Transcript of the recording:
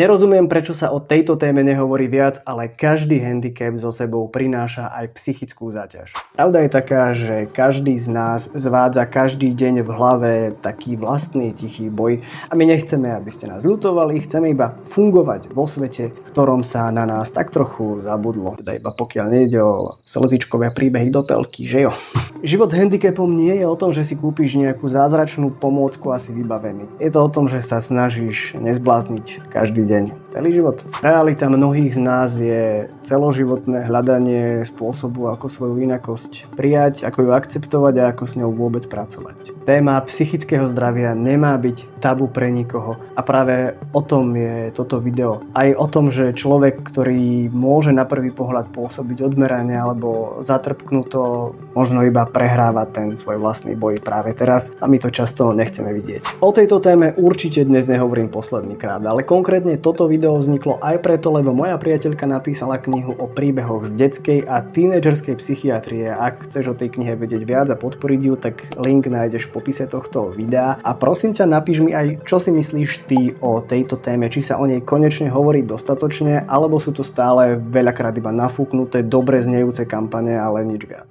Nerozumiem, prečo sa o tejto téme nehovorí viac, ale každý handicap so sebou prináša aj psychickú záťaž. Pravda je taká, že každý z nás zvádza každý deň v hlave taký vlastný tichý boj a my nechceme, aby ste nás ľutovali, chceme iba fungovať vo svete, v ktorom sa na nás tak trochu zabudlo. Teda iba pokiaľ nejde o slzičkové príbehy do telky, že jo? Život s handicapom nie je o tom, že si kúpiš nejakú zázračnú pomôcku a si vybavený. Je to o tom, že sa snažíš nezblázniť každý deň. Celý život. Realita mnohých z nás je celoživotné hľadanie spôsobu, ako svoju inakosť prijať, ako ju akceptovať a ako s ňou vôbec pracovať. Téma psychického zdravia nemá byť tabu pre nikoho a práve o tom je toto video. Aj o tom, že človek, ktorý môže na prvý pohľad pôsobiť odmerane alebo zatrpknuto, možno iba prehráva ten svoj vlastný boj práve teraz a my to často nechceme vidieť. O tejto téme určite dnes nehovorím posledný krát, ale konkrétne toto video vzniklo aj preto, lebo moja priateľka napísala knihu o príbehoch z detskej a tínedžerskej psychiatrie. Ak chceš o tej knihe vedieť viac a podporiť ju, tak link nájdeš v popise tohto videa. A prosím ťa, napíš mi aj, čo si myslíš ty o tejto téme, či sa o nej konečne hovorí dostatočne, alebo sú to stále veľakrát iba nafúknuté, dobre znejúce kampane, ale nič viac.